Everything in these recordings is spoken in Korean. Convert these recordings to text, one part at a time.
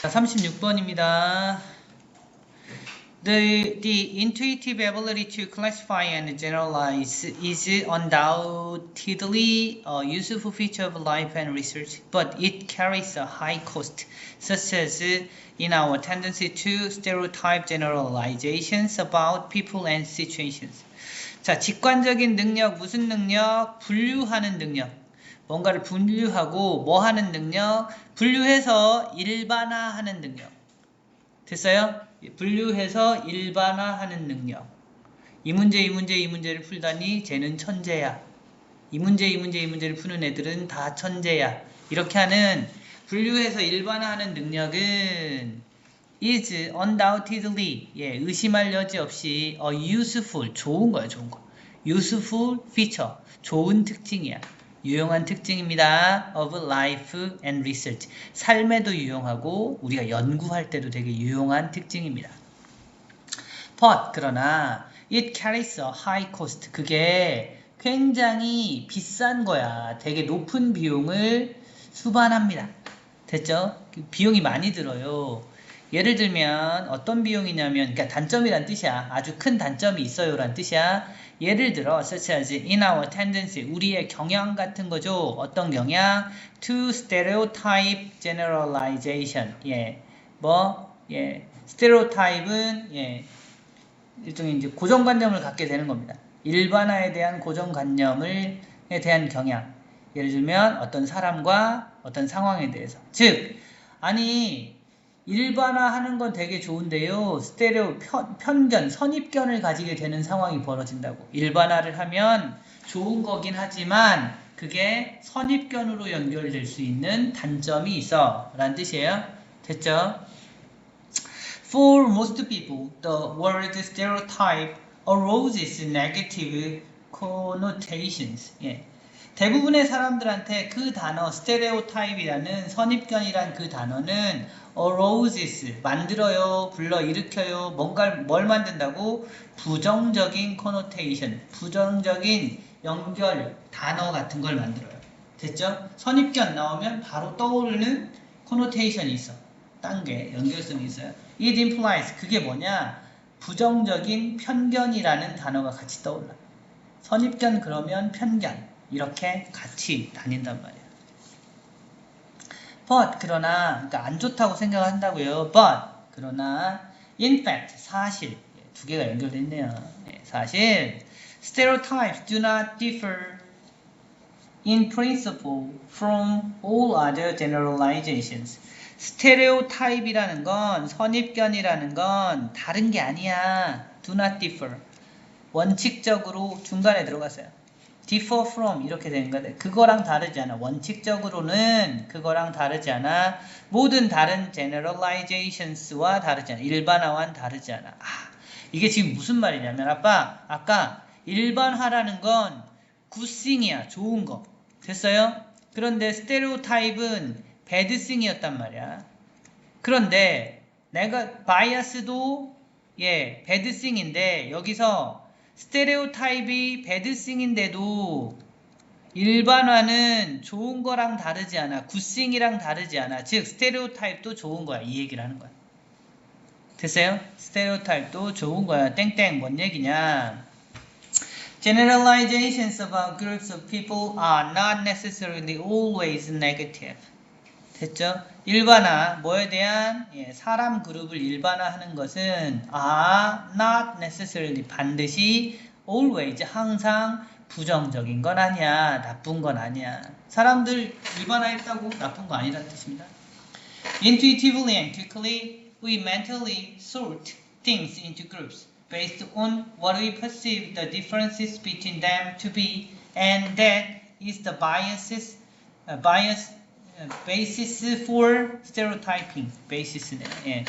자, 36번입니다. The intuitive ability to classify and generalize is undoubtedly a useful feature of life and research, but it carries a high cost, such as in our tendency to stereotype generalizations about people and situations. 자, 직관적인 능력, 무슨 능력? 분류하는 능력. 뭔가를 분류하고 뭐 하는 능력? 분류해서 일반화하는 능력. 됐어요? 분류해서 일반화하는 능력. 이 문제를 풀다니 쟤는 천재야. 이 문제를 푸는 애들은 다 천재야. 이렇게 하는 분류해서 일반화하는 능력은 is undoubtedly 의심할 여지 없이 useful 좋은 거야. useful feature 좋은 특징이야. 유용한 특징입니다. of life and research. 삶에도 유용하고 우리가 연구할 때도 되게 유용한 특징입니다. But 그러나 it carries a high cost. 그게 굉장히 비싼 거야. 되게 높은 비용을 수반합니다. 됐죠? 비용이 많이 들어요. 예를 들면 어떤 비용이냐면 그러니까 단점이란 뜻이야. 아주 큰 단점이 있어요 란 뜻이야. 예를 들어 such as in our tendency 우리의 경향 같은 거죠. 어떤 경향? to stereotype generalization. stereotype은 일종의 이제 고정관념을 갖게 되는 겁니다. 일반화에 대한 고정관념에 대한 경향. 예를 들면 어떤 사람과 어떤 상황에 대해서. 즉 아니 일반화하는 건 되게 좋은데요. 스테레오 편견, 선입견을 가지게 되는 상황이 벌어진다고. 일반화를 하면 좋은 거긴 하지만 그게 선입견으로 연결될 수 있는 단점이 있어 라는 뜻이에요. 됐죠? For most people, the word stereotype arouses negative connotations. 대부분의 사람들한테 그 단어 스테레오타입이라는 선입견이란 그 단어는 arouses 만들어요, 불러일으켜요, 뭘 만든다고? 부정적인 connotation, 부정적인 연결 단어 같은 걸 만들어요. 됐죠? 선입견 나오면 바로 떠오르는 connotation이 있어. 딴 게 연결성이 있어요. It implies 그게 뭐냐? 부정적인 편견이라는 단어가 같이 떠올라. 선입견 그러면 편견 이렇게 같이 다닌단 말이에요. But 그러나 그러니까 안 좋다고 생각한다고요. But 그러나 in fact 사실 두 개가 연결돼 있네요. 사실 stereotypes do not differ in principle from all other generalizations. 스테레오타입이라는 건 선입견이라는 건 다른 게 아니야. do not differ. 원칙적으로 중간에 들어갔어요. differ from 이렇게 되는 거야. 그거랑 다르지 않아. 원칙적으로는 그거랑 다르지 않아. 모든 다른 generalizations와 다르지 않아. 일반화와는 다르지 않아. 이게 지금 무슨 말이냐면 아까 일반화라는 건 굿싱이야. 좋은 거. 됐어요? 그런데 스테레오타입은 배드싱이었단 말이야. 그런데 내가 바이어스도 배드싱인데 여기서 스테레오타입이 배드싱인데도 일반화는 좋은 거랑 다르지 않아. 굿싱이랑 다르지 않아. 즉 스테레오타입도 좋은 거야. 이 얘기를 하는 거야. 됐어요? 스테레오타입도 좋은 거야. 땡땡 뭔 얘기냐? Generalizations about groups of people are not necessarily always negative. 됐죠? 일반화, 뭐에 대한 사람 그룹을 일반화하는 것은 not necessarily 반드시 always 항상 부정적인 건 아니야. 나쁜 건 아니야. 사람들 일반화했다고 나쁜 거 아니라는 뜻입니다. Intuitively and quickly, we mentally sort things into groups based on what we perceive the differences between them to be, and that is the basis for stereotyping. basis네.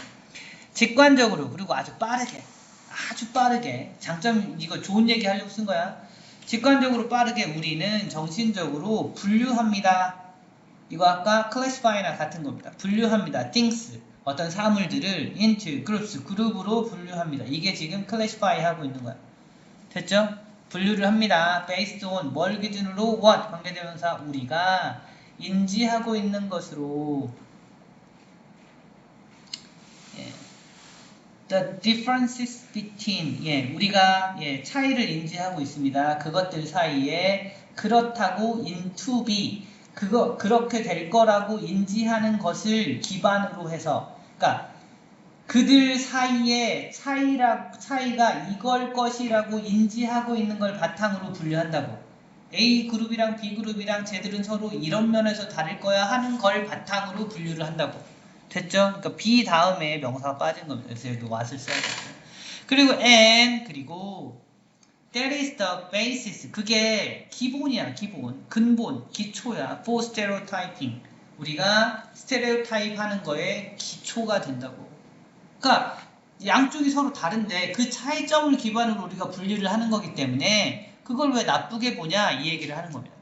직관적으로 그리고 아주 빠르게 장점 이거 좋은 얘기 하려고 쓴 거야. 직관적으로 빠르게 우리는 정신적으로 분류합니다. 이거 아까 classify나 같은 겁니다. 분류합니다. things 어떤 사물들을 into groups 그룹으로 분류합니다. 이게 지금 classify 하고 있는 거야. 됐죠? 분류를 합니다. based on 뭘 기준으로 what 관계대명사 우리가 인지하고 있는 것으로 The differences between 우리가 차이를 인지하고 있습니다. 그것들 사이에 그렇다고 in to be 그렇게 될 거라고 인지하는 것을 기반으로 해서 그러니까 그들 사이에 차이가 이걸 것이라고 인지하고 있는 걸 바탕으로 분류한다고. A 그룹이랑 B 그룹이랑 쟤들은 서로 이런 면에서 다를 거야 하는 걸 바탕으로 분류를 한다고. 됐죠? 그러니까 B 다음에 명사가 빠진 겁니다. 그래서 여기 what을 써야겠어요. 그리고 and 그리고 that is the basis. 그게 기본이야. 기본. 근본. 기초야. for stereotyping. 우리가 스테레오타입 하는 거에 기초가 된다고. 그러니까 양쪽이 서로 다른데 그 차이점을 기반으로 우리가 분류를 하는 거기 때문에 그걸 왜 나쁘게 보냐 이 얘기를 하는 겁니다.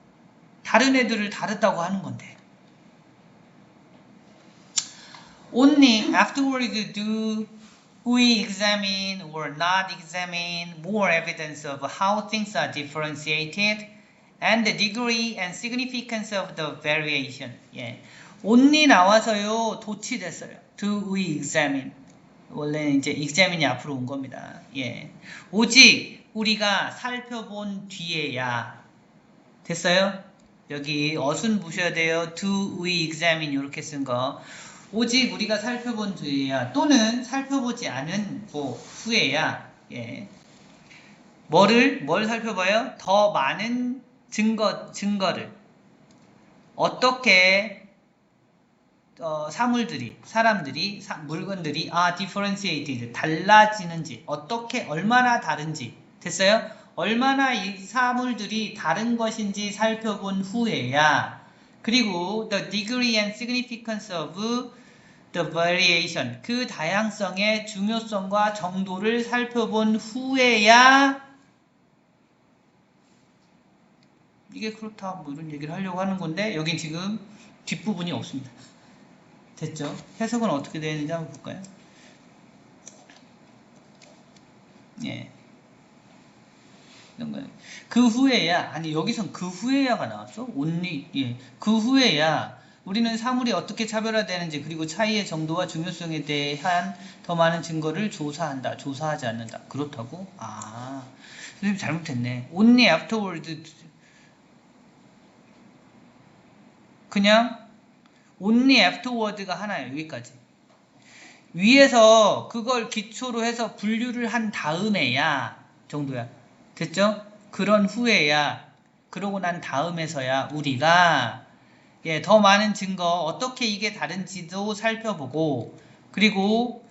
다른 애들을 다르다고 하는 건데. Only afterwards do we examine or not examine more evidence of how things are differentiated and the degree and significance of the variation. only 나와서요 도치됐어요. Do we examine? 원래는 이제 examine이 앞으로 온 겁니다. 오직 우리가 살펴본 뒤에야 됐어요? 여기 어순 보셔야 돼요. Do we examine 이렇게 쓴 거. 오직 우리가 살펴본 뒤에야 또는 살펴보지 않은 후에야 뭘 살펴봐요? 더 많은 증거를 어떻게 사람들이 물건들이 differentiated 달라지는지 어떻게 얼마나 다른지 됐어요? 얼마나 이 사물들이 다른 것인지 살펴본 후에야 그리고 the degree and significance of the variation 그 다양성의 중요성과 정도를 살펴본 후에야 이게 그렇다 뭐 이런 얘기를 하려고 하는 건데 여긴 지금 뒷부분이 없습니다. 됐죠? 해석은 어떻게 되어 있는지 한번 볼까요? 그 후에야 아니 여기선 그 후에야가 나왔어? only 그 후에야 우리는 사물이 어떻게 차별화되는지 그리고 차이의 정도와 중요성에 대한 더 많은 증거를 조사한다. 조사하지 않는다. 그렇다고? 선생님 잘못했네. only afterwards 그냥 only afterward가 하나예요. 여기까지. 위에서 그걸 기초로 해서 분류를 한 다음에야 정도야. 됐죠? 그런 후에야 그러고 난 다음에서야 우리가 더 많은 증거 어떻게 이게 다른지도 살펴보고 그리고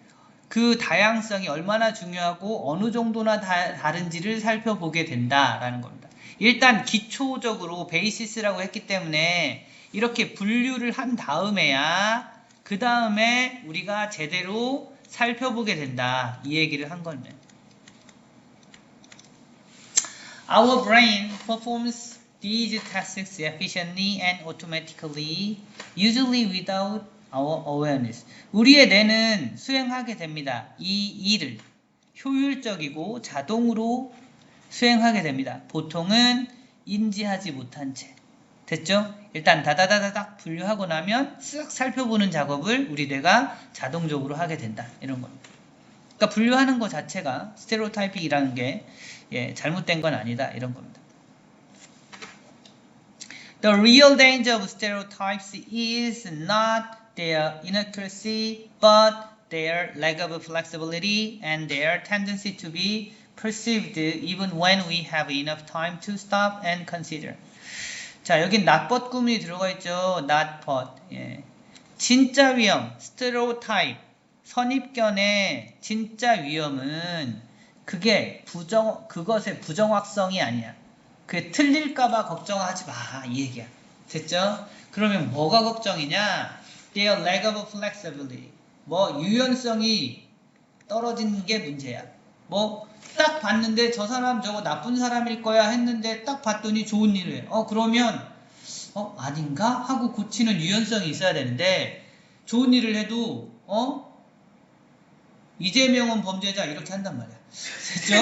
그 다양성이 얼마나 중요하고 어느 정도나 다른지를 살펴보게 된다라는 겁니다. 일단 기초적으로 베이시스라고 했기 때문에 이렇게 분류를 한 다음에야 그 다음에 우리가 제대로 살펴보게 된다. 이 얘기를 한 건데. Our brain performs these tasks efficiently and automatically, usually without our awareness. 우리의 뇌는 수행하게 됩니다. 이 일을 효율적이고 자동으로 수행하게 됩니다. 보통은 인지하지 못한 채. 됐죠? 일단 다다다다닥 분류하고 나면 쓱 살펴보는 작업을 우리 뇌가 자동적으로 하게 된다. 이런 겁니다. 그러니까 분류하는 것 자체가 스테레오타이핑이라는 게 잘못된 건 아니다. 이런 겁니다. The real danger of stereotypes is not their inaccuracy, but their lack of flexibility and their tendency to be perceived even when we have enough time to stop and consider. 자, 여기 not but 구문이 들어가 있죠. not but. 진짜 위험, stereotype, 선입견의 진짜 위험은 그것의 부정확성이 아니야. 그게 틀릴까봐 걱정하지 마. 이 얘기야. 됐죠? 그러면 뭐가 걱정이냐? Their lack of flexibility. 유연성이 떨어지는 게 문제야. 딱 봤는데 저 사람 저거 나쁜 사람일 거야 했는데 딱 봤더니 좋은 일을 해. 그러면 아닌가? 하고 고치는 유연성이 있어야 되는데 좋은 일을 해도 이재명은 범죄자 이렇게 한단 말이야. 됐죠?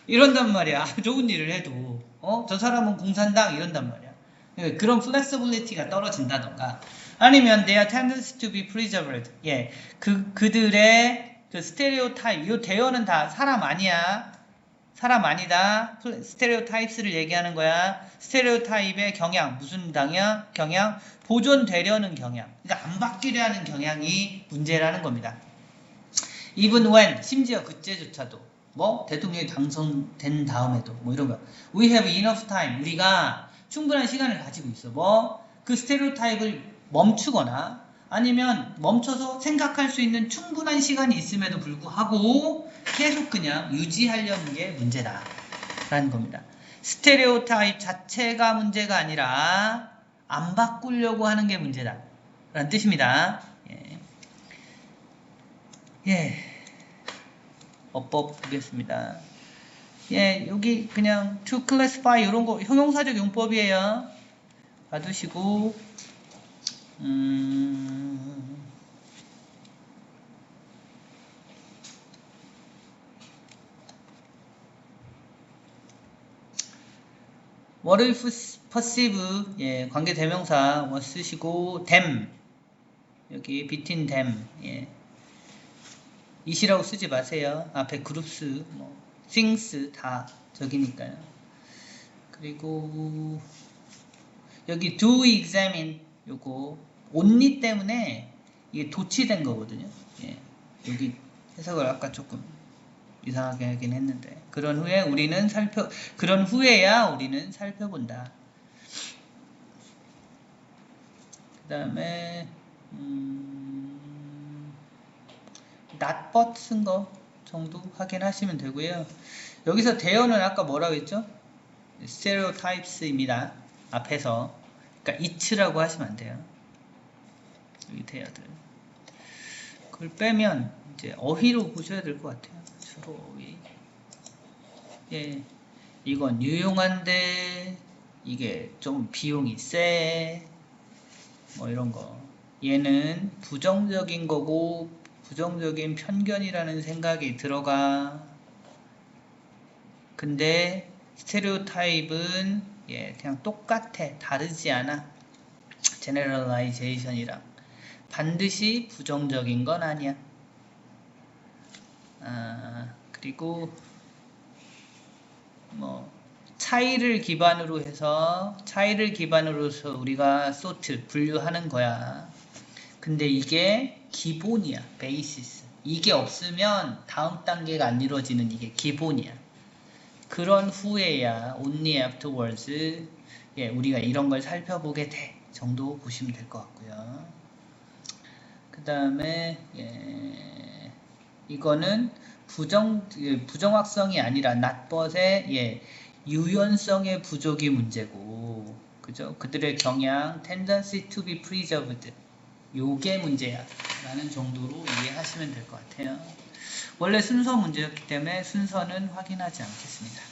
이런단 말이야. 좋은 일을 해도 저 사람은 공산당 이런단 말이야. 그런 플렉서빌리티가 떨어진다던가 아니면 their tendency to be preserved. 그들의 저 스테레오타입, 요 대어는 다 사람 아니야. 사람 아니다. 스테레오타입스를 얘기하는 거야. 스테레오타입의 경향, 무슨 경향? 보존되려는 경향. 그러니까 안 바뀌려는 경향이 문제라는 겁니다. Even when, 심지어 그때조차도, 뭐 대통령이 당선된 다음에도 뭐 이런 거. We have enough time. 우리가 충분한 시간을 가지고 있어. 뭐 그 스테레오타입을 멈추거나 아니면 멈춰서 생각할 수 있는 충분한 시간이 있음에도 불구하고 계속 그냥 유지하려는 게 문제다 라는 겁니다. 스테레오타입 자체가 문제가 아니라 안 바꾸려고 하는 게 문제다 라는 뜻입니다. 예. 어법 보겠습니다. 예, 여기 그냥 to classify 이런 거 형용사적 용법이에요. 봐두시고 what if perceive 예, 관계 대명사 뭐 쓰시고 them 여기 between them 예. it이라고 쓰지 마세요. 앞에 groups 뭐 things 다 저기니까요. 그리고 여기 do examine 요거 only 때문에 이게 도치된 거거든요. 예. 여기 해석을 아까 조금 이상하게 하긴 했는데 그런 후에야 우리는 살펴본다. 그 다음에 not but 쓴 거 정도 확인하시면 되고요. 여기서 대어는 아까 뭐라고 했죠? stereotypes입니다. 앞에서 그러니까 it라고 하시면 안 돼요. 여기 대어들 그걸 빼면 이제 어휘로 보셔야 될 것 같아요. 주로 어휘. 예, 이건 유용한데 이게 좀 비용이 세. 뭐 이런 거. 얘는 부정적인 거고 부정적인 편견이라는 생각이 들어가. 근데 스테레오타입은 예, 그냥 똑같아. 다르지 않아. 제너럴라이제이션이랑 반드시 부정적인 건 아니야. 그리고 뭐 차이를 기반으로 해서 우리가 sort 분류하는 거야. 근데 이게 기본이야. 베이시스. 이게 없으면 다음 단계가 안 이루어지는 이게 기본이야. 그런 후에야 only afterwards 예, 우리가 이런 걸 살펴보게 돼 정도 보시면 될 것 같고요. 그 다음에 예, 이거는 부정확성이 아니라 not but의 예, 유연성의 부족이 문제고 그죠? 그들의 경향 tendency to be preserved 요게 문제야 라는 정도로 이해하시면 될 것 같아요. 원래 순서 문제였기 때문에 순서는 확인하지 않겠습니다.